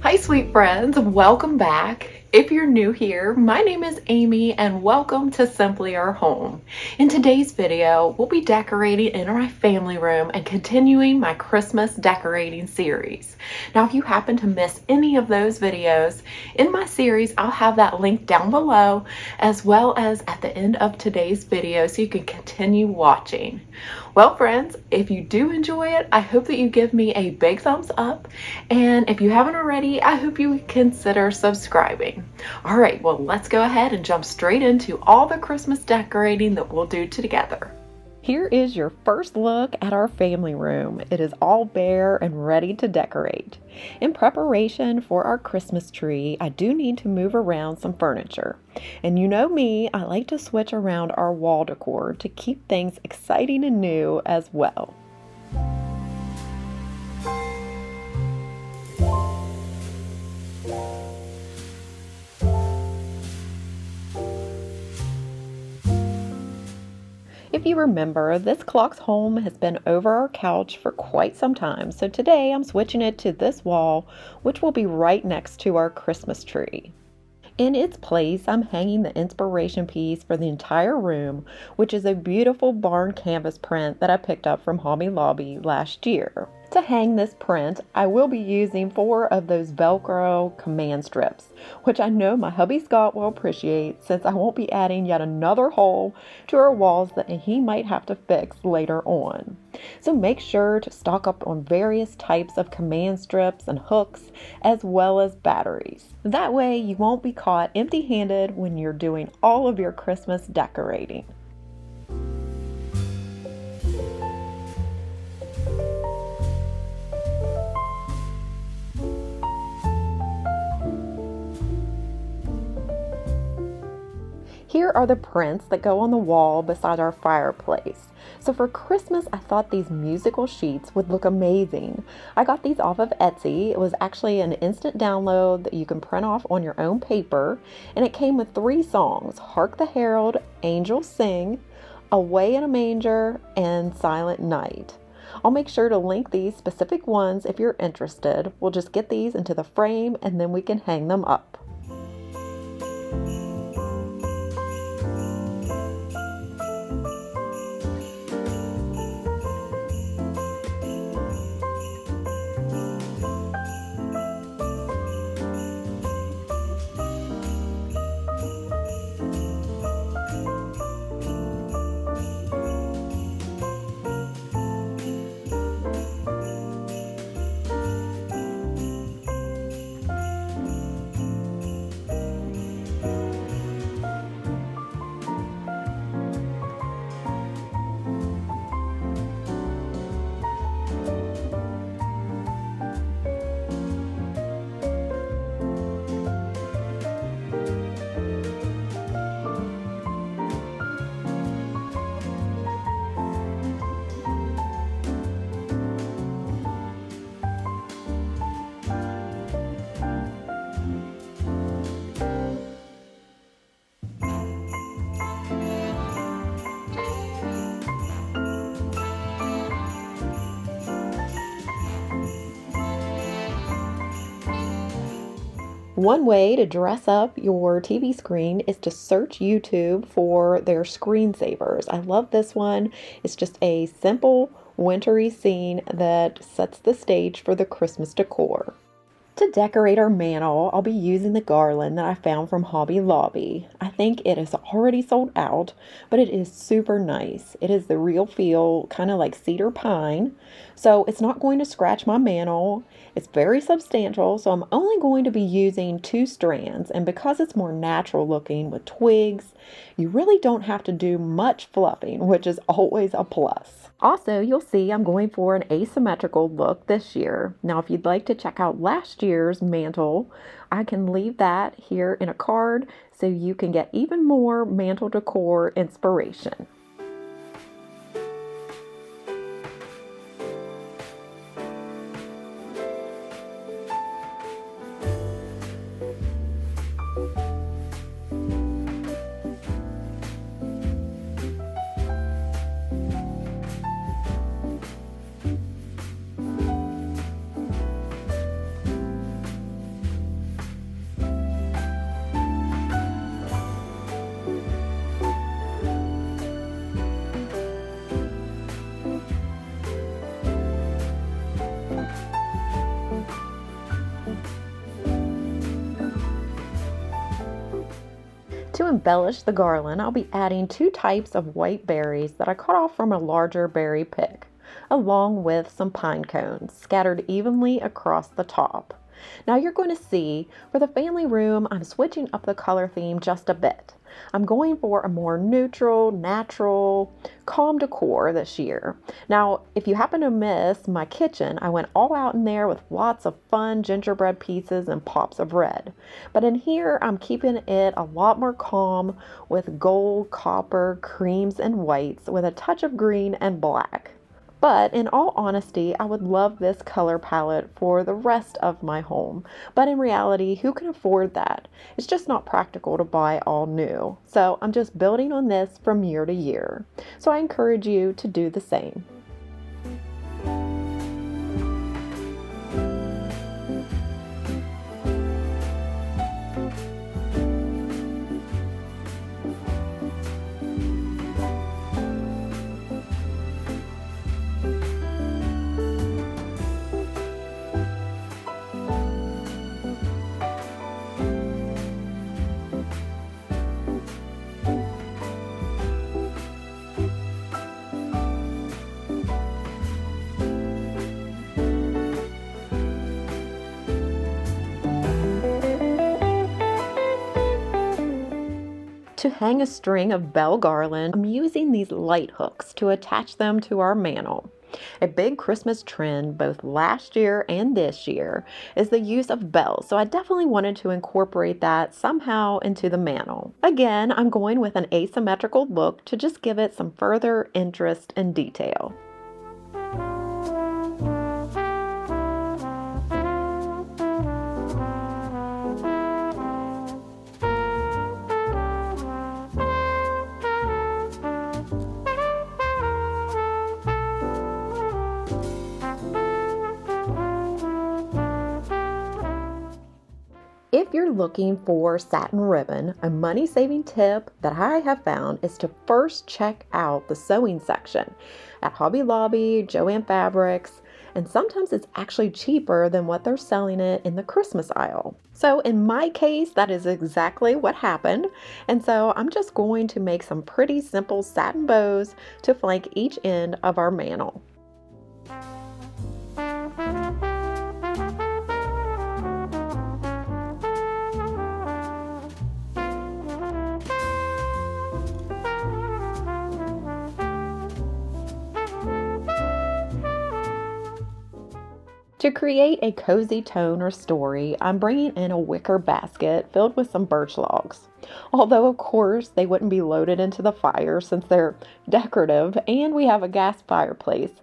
Hi sweet friends, welcome back. If you're new here, my name is Amy and welcome to Simply Our Home. In today's video, we'll be decorating in our family room and continuing my Christmas decorating series. Now, if you happen to miss any of those videos, in my series, I'll have that link down below as well as at the end of today's video so you can continue watching. Well, friends, if you do enjoy it, I hope that you give me a big thumbs up. And if you haven't already, I hope you would consider subscribing. All right, well, let's go ahead and jump straight into all the Christmas decorating that we'll do together. Here is your first look at our family room. It is all bare and ready to decorate. In preparation for our Christmas tree, I do need to move around some furniture. And you know me, I like to switch around our wall decor to keep things exciting and new as well. If you remember, this clock's home has been over our couch for quite some time, so today I'm switching it to this wall, which will be right next to our Christmas tree. In its place, I'm hanging the inspiration piece for the entire room, which is a beautiful barn canvas print that I picked up from Hobby Lobby last year. To hang this print, I will be using 4 of those Velcro command strips, which I know my hubby Scott will appreciate since I won't be adding yet another hole to our walls that he might have to fix later on. So make sure to stock up on various types of command strips and hooks, as well as batteries. That way you won't be caught empty-handed when you're doing all of your Christmas decorating. Here are the prints that go on the wall beside our fireplace. So for Christmas, I thought these musical sheets would look amazing. I got these off of Etsy. It was actually an instant download that you can print off on your own paper. And it came with 3 songs: Hark the Herald, Angels Sing, Away in a Manger, and Silent Night. I'll make sure to link these specific ones if you're interested. We'll just get these into the frame and then we can hang them up. One way to dress up your TV screen is to search YouTube for their screensavers. I love this one. It's just a simple wintry scene that sets the stage for the Christmas decor. To decorate our mantle, I'll be using the garland that I found from Hobby Lobby. I think it is already sold out, but it is super nice. It is the real feel, kind of like cedar pine. So it's not going to scratch my mantle. It's very substantial, so I'm only going to be using 2 strands. And because it's more natural looking with twigs, you really don't have to do much fluffing, which is always a plus. Also, you'll see I'm going for an asymmetrical look this year. Now, if you'd like to check out last year's mantle, I can leave that here in a card so you can get even more mantle decor inspiration. To embellish the garland, I'll be adding 2 types of white berries that I cut off from a larger berry pick, along with some pine cones scattered evenly across the top. Now you're going to see, for the family room, I'm switching up the color theme just a bit. I'm going for a more neutral, natural, calm decor this year. Now, if you happen to miss my kitchen, I went all out in there with lots of fun gingerbread pieces and pops of red. But in here, I'm keeping it a lot more calm with gold, copper, creams, and whites with a touch of green and black. But in all honesty, I would love this color palette for the rest of my home. But in reality, who can afford that? It's just not practical to buy all new. So I'm just building on this from year to year. So I encourage you to do the same. To hang a string of bell garland, I'm using these light hooks to attach them to our mantle. A big Christmas trend both last year and this year is the use of bells, so I definitely wanted to incorporate that somehow into the mantle. Again, I'm going with an asymmetrical look to just give it some further interest and detail. If you're looking for satin ribbon, a money-saving tip that I have found is to first check out the sewing section at Hobby Lobby, Joann Fabrics, and sometimes it's actually cheaper than what they're selling it in the Christmas aisle. So in my case, that is exactly what happened. And so I'm just going to make some pretty simple satin bows to flank each end of our mantle. To create a cozy tone or story, I'm bringing in a wicker basket filled with some birch logs. Although, of course, they wouldn't be loaded into the fire since they're decorative and we have a gas fireplace,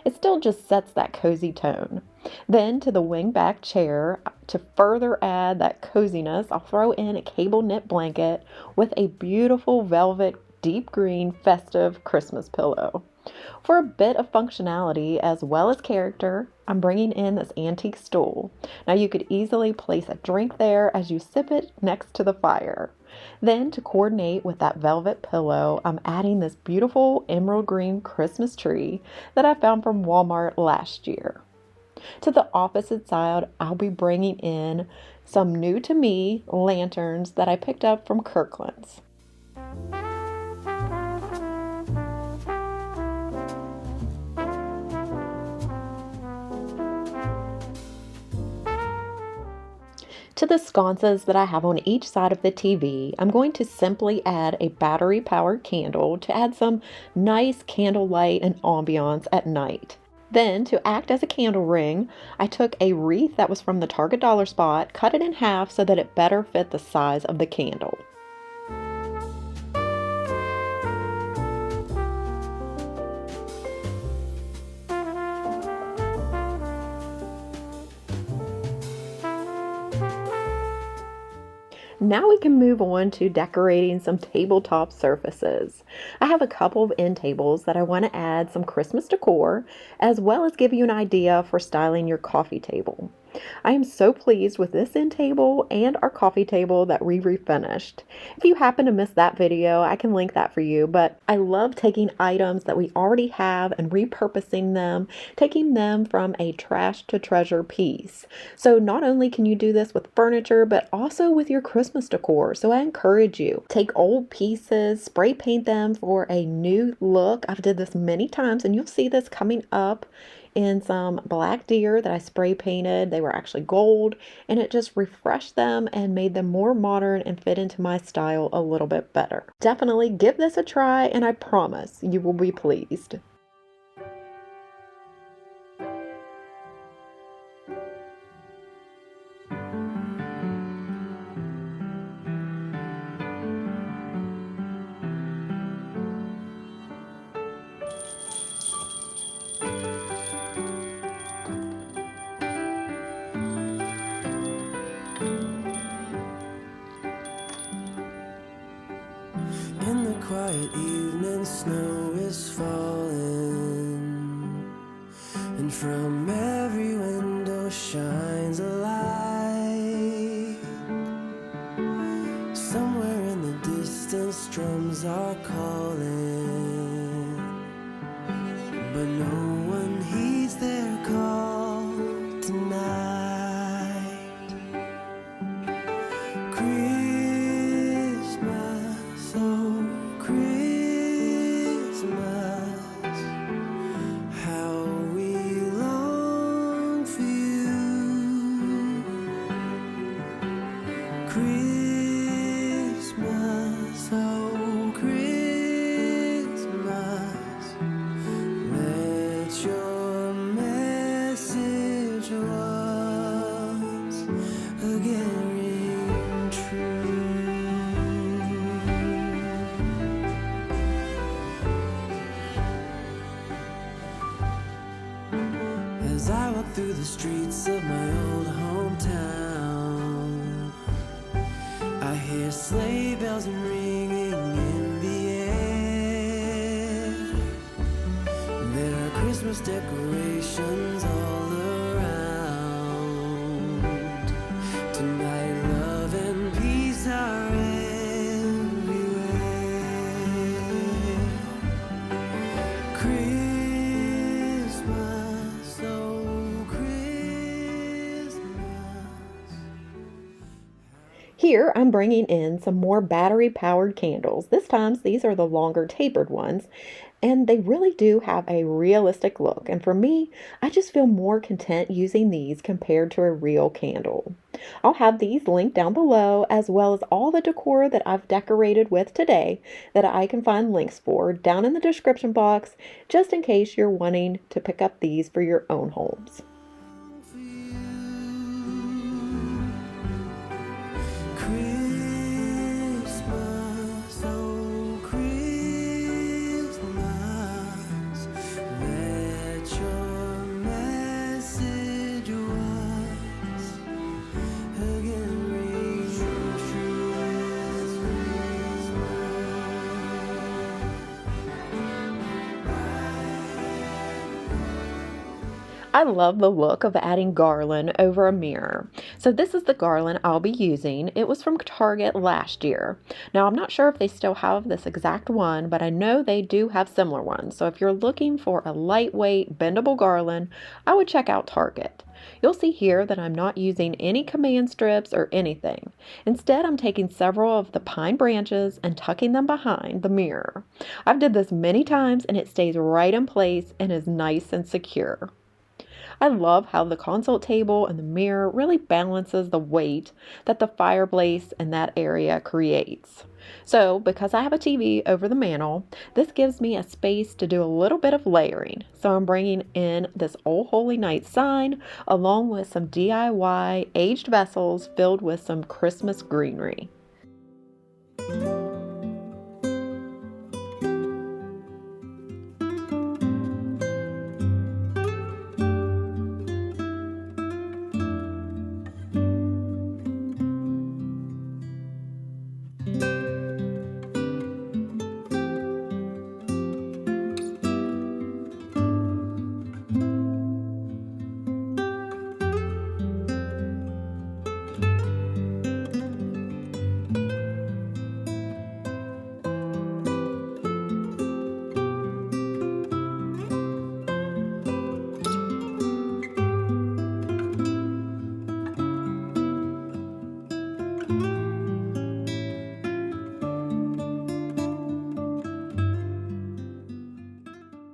it still just sets that cozy tone. Then to the wing-back chair, to further add that coziness, I'll throw in a cable knit blanket with a beautiful velvet deep green festive Christmas pillow. For a bit of functionality as well as character, I'm bringing in this antique stool. Now you could easily place a drink there as you sip it next to the fire. Then to coordinate with that velvet pillow, I'm adding this beautiful emerald green Christmas tree that I found from Walmart last year. To the opposite side, I'll be bringing in some new to me lanterns that I picked up from Kirkland's. To the sconces that I have on each side of the TV, I'm going to simply add a battery-powered candle to add some nice candlelight and ambiance at night. Then, to act as a candle ring, I took a wreath that was from the Target Dollar Spot, cut it in half so that it better fit the size of the candle. Now we can move on to decorating some tabletop surfaces. I have a couple of end tables that I want to add some Christmas decor, as well as give you an idea for styling your coffee table. I am so pleased with this end table and our coffee table that we refinished. If you happen to miss that video, I can link that for you, but I love taking items that we already have and repurposing them, taking them from a trash to treasure piece. So not only can you do this with furniture, but also with your Christmas decor. So I encourage you, take old pieces, spray paint them for a new look. I've did this many times and you'll see this coming up in some black deer that I spray painted. They were actually gold, and it just refreshed them and made them more modern and fit into my style a little bit better. Definitely give this a try, and I promise you will be pleased. In the quiet evening, snow is falling, and from every window shines a light. Somewhere in the distance, drums are calling, but no one heeds their call tonight. As I walk through the streets of my old hometown, I hear sleigh bells ringing in the air. There are Christmas decorations all around. Tonight love and peace are everywhere. Christmas, oh Christmas. Here I'm bringing in some more battery-powered candles. This time these are the longer tapered ones, and they really do have a realistic look. And for me, I just feel more content using these compared to a real candle. I'll have these linked down below, as well as all the decor that I've decorated with today that I can find links for down in the description box, just in case you're wanting to pick up these for your own homes. Christmas, oh Christmas, let your message once again ring true. I love the look of adding garland over a mirror. So this is the garland I'll be using. It was from Target last year. Now I'm not sure if they still have this exact one, but I know they do have similar ones. So if you're looking for a lightweight, bendable garland, I would check out Target. You'll see here that I'm not using any command strips or anything. Instead, I'm taking several of the pine branches and tucking them behind the mirror. I've did this many times and it stays right in place and is nice and secure. I love how the console table and the mirror really balances the weight that the fireplace in that area creates. So, because I have a TV over the mantle, this gives me a space to do a little bit of layering. So I'm bringing in this Old Holy Night sign along with some DIY aged vessels filled with some Christmas greenery.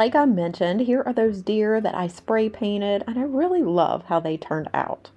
Like I mentioned, here are those deer that I spray painted, and I really love how they turned out.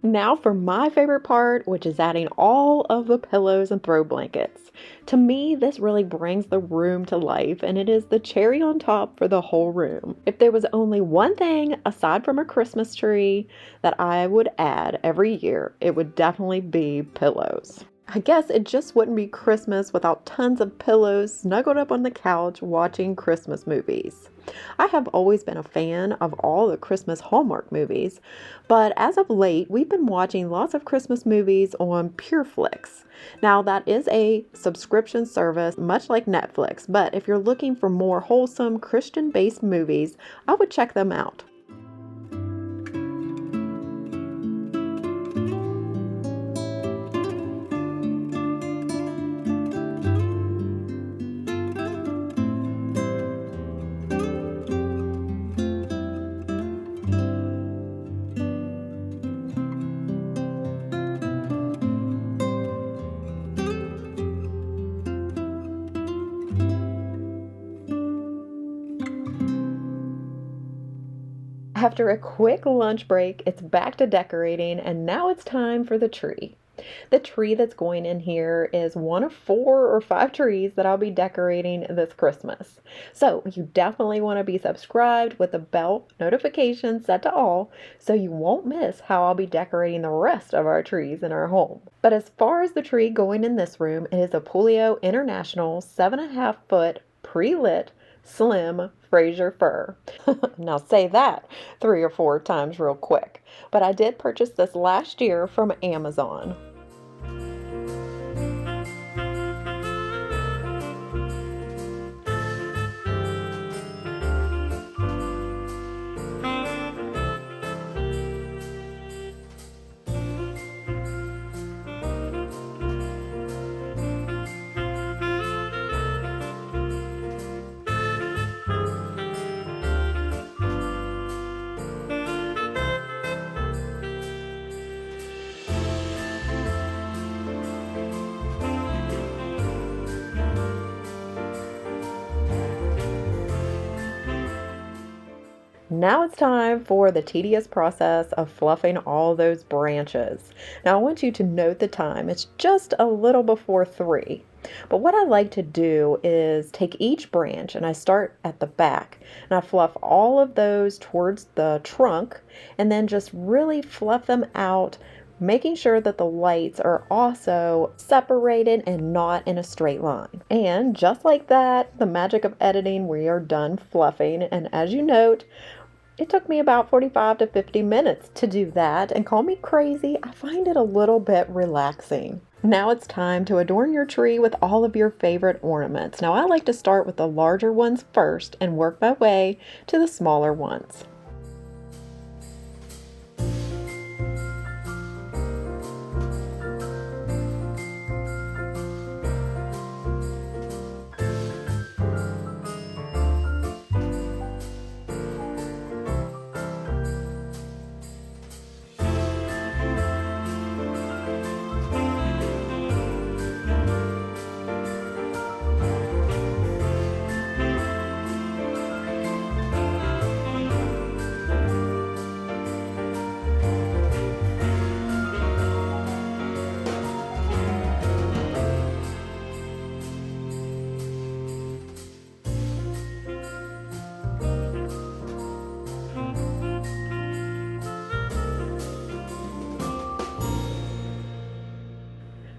Now for my favorite part, which is adding all of the pillows and throw blankets. To me, this really brings the room to life, and it is the cherry on top for the whole room. If there was only one thing aside from a Christmas tree that I would add every year, it would definitely be pillows. I guess it just wouldn't be Christmas without tons of pillows snuggled up on the couch watching Christmas movies. I have always been a fan of all the Christmas Hallmark movies, but as of late, we've been watching lots of Christmas movies on PureFlix. Now, that is a subscription service, much like Netflix, but if you're looking for more wholesome Christian-based movies, I would check them out. After a quick lunch break, it's back to decorating, and now it's time for the tree. The tree that's going in here is one of 4 or 5 trees that I'll be decorating this Christmas. So you definitely want to be subscribed with the bell notification set to all so you won't miss how I'll be decorating the rest of our trees in our home. But as far as the tree going in this room, it is a Pulio International 7.5 foot pre-lit slim Fraser fir. Now say that 3 or 4 times real quick. But I did purchase this last year from Amazon. Now it's time for the tedious process of fluffing all those branches. Now I want you to note the time. It's just a little before 3. But what I like to do is take each branch and I start at the back and I fluff all of those towards the trunk and then just really fluff them out, making sure that the lights are also separated and not in a straight line. And just like that, the magic of editing, we are done fluffing. And as you note, it took me about 45 to 50 minutes to do that, and call me crazy, I find it a little bit relaxing. Now it's time to adorn your tree with all of your favorite ornaments. Now I like to start with the larger ones first and work my way to the smaller ones.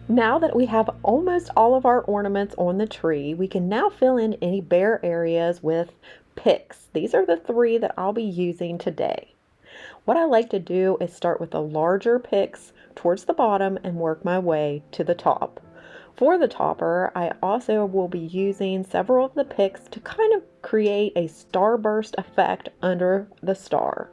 Now that we have almost all of our ornaments on the tree, we can now fill in any bare areas with picks. These are the 3 that I'll be using today. What I like to do is start with the larger picks towards the bottom and work my way to the top. For the topper, I also will be using several of the picks to kind of create a starburst effect under the star.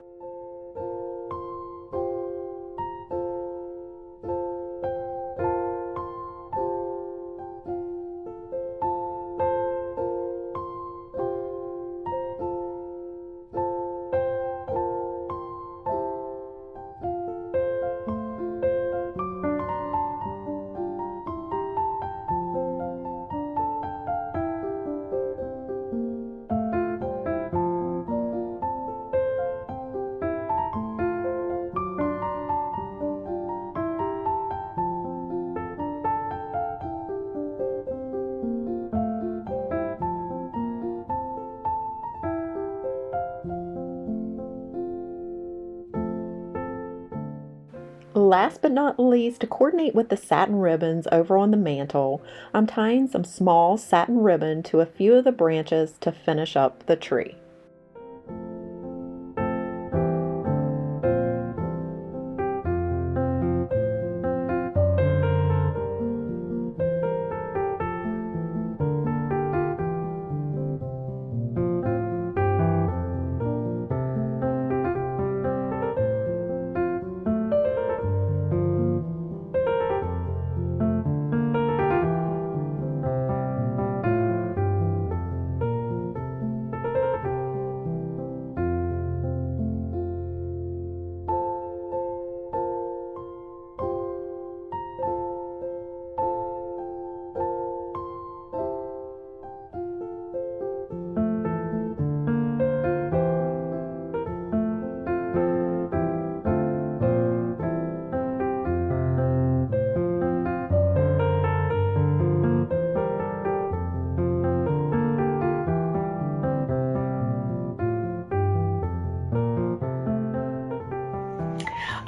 Last but not least, to coordinate with the satin ribbons over on the mantle, I'm tying some small satin ribbon to a few of the branches to finish up the tree.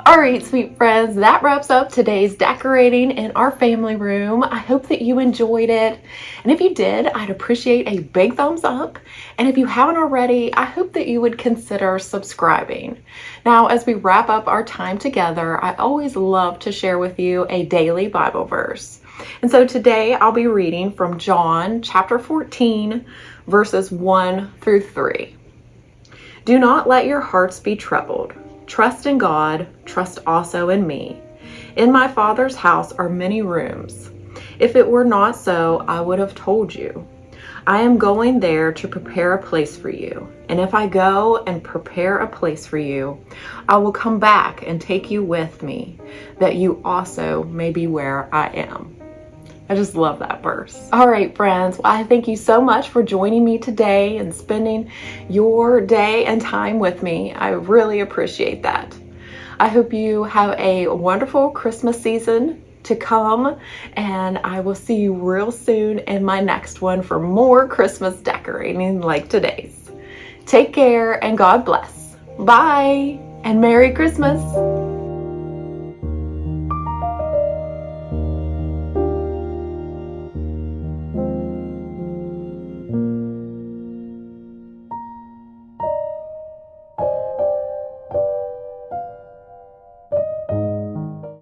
All right, sweet friends, that wraps up today's decorating in our family room. I hope that you enjoyed it. And if you did, I'd appreciate a big thumbs up. And if you haven't already, I hope that you would consider subscribing. Now, as we wrap up our time together, I always love to share with you a daily Bible verse. And so today I'll be reading from John chapter 14, verses 1 through 3. Do not let your hearts be troubled. Trust in God, trust also in me. In my Father's house are many rooms. If it were not so, I would have told you. I am going there to prepare a place for you. And if I go and prepare a place for you, I will come back and take you with me, that you also may be where I am. I just love that verse. All right, friends, well, I thank you so much for joining me today and spending your day and time with me. I really appreciate that. I hope you have a wonderful Christmas season to come, and I will see you real soon in my next one for more Christmas decorating like today's. Take care and God bless. Bye and Merry Christmas.